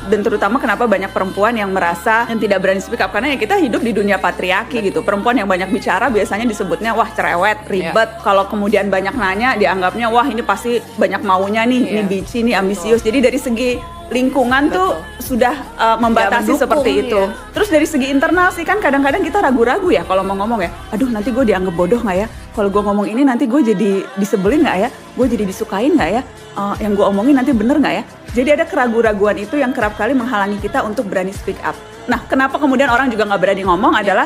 Dan terutama kenapa banyak perempuan yang merasa yang tidak berani speak up, karena ya kita hidup di dunia patriarki gitu. Perempuan yang banyak bicara biasanya disebutnya wah cerewet, ribet. Kalau kemudian banyak nanya dianggapnya wah ini pasti banyak maunya nih, ini bitchy, ini ambisius. Jadi dari segi lingkungan tuh sudah membatasi seperti itu. Terus dari segi internal sih kan kadang-kadang kita ragu-ragu ya kalau mau ngomong ya. Aduh nanti gue dianggap bodoh nggak ya? Kalau gue ngomong ini nanti gue jadi disebelin nggak ya? Gue jadi disukain nggak ya? Yang gue omongin nanti bener nggak ya? Jadi ada keraguan-raguan itu yang kerap kali menghalangi kita untuk berani speak up. Nah, kenapa kemudian orang juga nggak berani ngomong adalah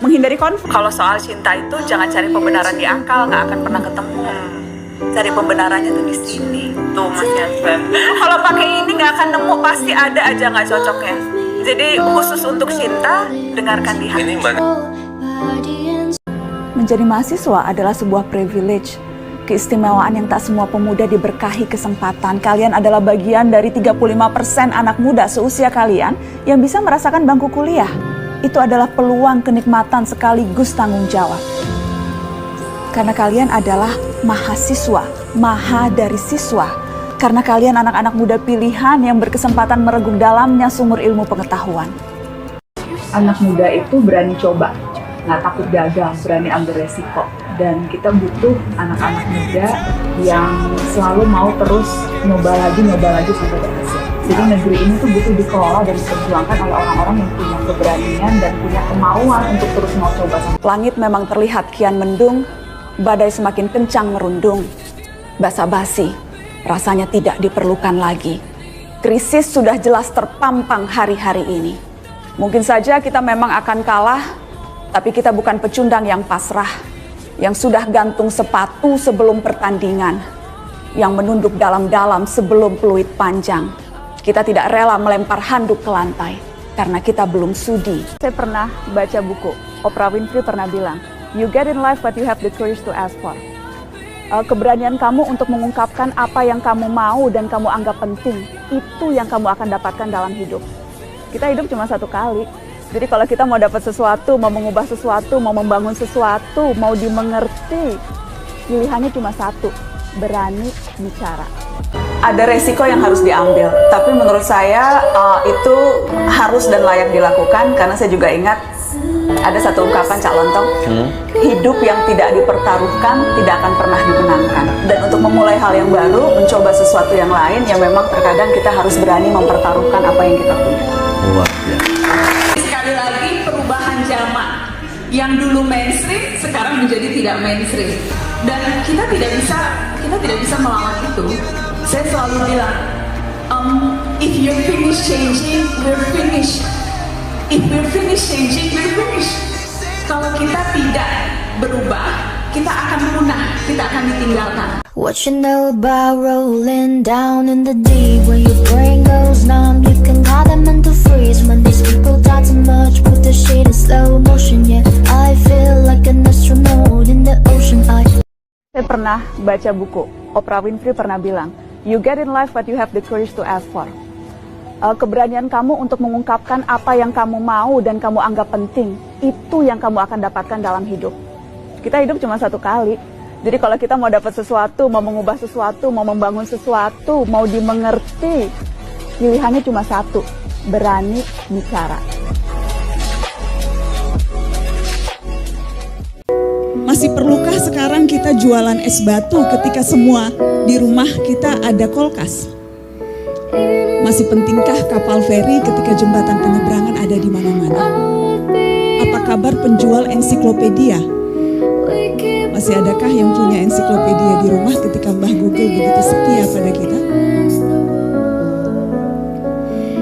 menghindari konflik. Kalau soal cinta itu jangan cari pembenaran di akal, nggak akan pernah ketemu. Cari pembenarannya tuh di sini. Tuh Mas Yasban. Kalau pakai ini nggak akan nemu, pasti ada aja nggak cocoknya. Jadi khusus untuk cinta, dengarkan di hati. Menjadi mahasiswa adalah sebuah privilege. Keistimewaan yang tak semua pemuda diberkahi kesempatan. Kalian adalah bagian dari 35% anak muda seusia kalian yang bisa merasakan bangku kuliah. Itu adalah peluang, kenikmatan sekaligus tanggung jawab. Karena kalian adalah mahasiswa, maha dari siswa. Karena kalian anak-anak muda pilihan yang berkesempatan mereguk dalamnya sumur ilmu pengetahuan. Anak muda itu berani coba, nggak takut gagal, berani ambil resiko. Dan kita butuh anak-anak muda yang selalu mau terus nyoba lagi sampai berhasil. Jadi negeri ini tuh butuh dikelola dan diperjuangkan oleh orang-orang yang punya keberanian dan punya kemauan untuk terus mau coba. Langit memang terlihat kian mendung, badai semakin kencang merundung. Basa-basi, rasanya tidak diperlukan lagi. Krisis sudah jelas terpampang hari-hari ini. Mungkin saja kita memang akan kalah, tapi kita bukan pecundang yang pasrah, yang sudah gantung sepatu sebelum pertandingan, yang menunduk dalam-dalam sebelum peluit panjang. Kita tidak rela melempar handuk ke lantai, karena kita belum sudi. Saya pernah baca buku, Oprah Winfrey pernah bilang, "You get in life what you have the courage to ask for." Keberanian kamu untuk mengungkapkan apa yang kamu mau dan kamu anggap penting, itu yang kamu akan dapatkan dalam hidup. Kita hidup cuma satu kali. Jadi kalau kita mau dapat sesuatu, mau mengubah sesuatu, mau membangun sesuatu, mau dimengerti, pilihannya cuma satu, berani bicara. Ada resiko yang harus diambil, tapi menurut saya itu harus dan layak dilakukan, karena saya juga ingat ada satu ungkapan Cak Lontong, hidup yang tidak dipertaruhkan tidak akan pernah dimenangkan. Dan untuk memulai hal yang baru, mencoba sesuatu yang lain, yang memang terkadang kita harus berani mempertaruhkan apa yang kita punya. Sekali lagi perubahan zaman yang dulu mainstream sekarang menjadi tidak mainstream, dan kita tidak bisa melawan itu. Saya selalu bilang, if you're finished changing, we're finished. If we're finished changing, we're finished. Kalau kita tidak berubah, kita akan punah, kita akan ditinggalkan. What you know about rolling down in the deep? When your brain goes numb, you can call them mental freeze. When these people talk too much, put the shit in slow motion. Yeah, I feel like an astronaut in the ocean. Saya pernah baca buku, Oprah Winfrey pernah bilang, "You get in life what you have the courage to ask for." Keberanian kamu untuk mengungkapkan apa yang kamu mau dan kamu anggap penting, itu yang kamu akan dapatkan dalam hidup. Kita hidup cuma satu kali. Jadi kalau kita mau dapat sesuatu, mau mengubah sesuatu, mau membangun sesuatu, mau dimengerti, pilihannya cuma satu, berani bicara. Masih perlukah sekarang kita jualan es batu ketika semua di rumah kita ada kulkas? Masih pentingkah kapal feri ketika jembatan penyeberangan ada di mana-mana? Apa kabar penjual ensiklopedia? Masih adakah yang punya ensiklopedia di rumah ketika Mbah Google begitu setia pada kita?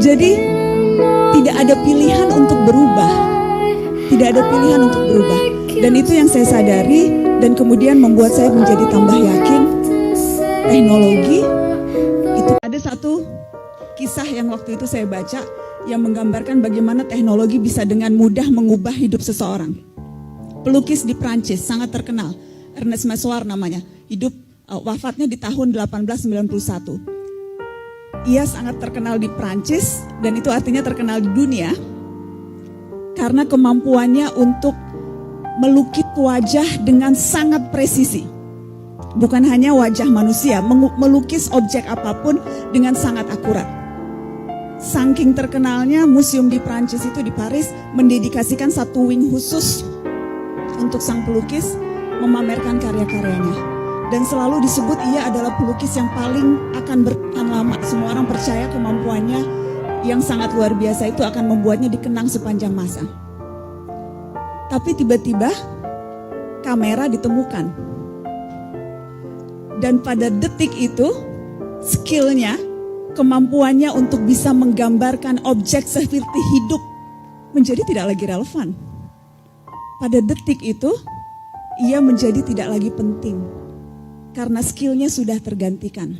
Jadi, tidak ada pilihan untuk berubah. Tidak ada pilihan untuk berubah. Dan itu yang saya sadari dan kemudian membuat saya menjadi tambah yakin teknologi itu. Ada satu kisah yang waktu itu saya baca yang menggambarkan bagaimana teknologi bisa dengan mudah mengubah hidup seseorang. Pelukis di Prancis sangat terkenal, Ernest Massoir namanya, wafatnya di tahun 1891. Ia sangat terkenal di Prancis dan itu artinya terkenal di dunia karena kemampuannya untuk melukis wajah dengan sangat presisi. Bukan hanya wajah manusia, melukis objek apapun dengan sangat akurat. saking terkenalnya museum di Prancis itu, di Paris, mendedikasikan satu wing khusus untuk sang pelukis memamerkan karya-karyanya. Dan selalu disebut ia adalah pelukis yang paling akan bertahan lama. Semua orang percaya kemampuannya yang sangat luar biasa itu akan membuatnya dikenang sepanjang masa. Tapi tiba-tiba kamera ditemukan. Dan pada detik itu skillnya, kemampuannya untuk bisa menggambarkan objek seperti hidup menjadi tidak lagi relevan. Pada detik itu, ia menjadi tidak lagi penting karena skillnya sudah tergantikan.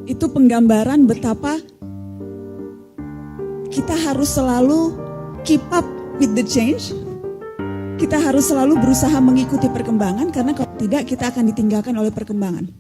Itu penggambaran betapa kita harus selalu keep up with the change. Kita harus selalu berusaha mengikuti perkembangan, karena kalau tidak kita akan ditinggalkan oleh perkembangan.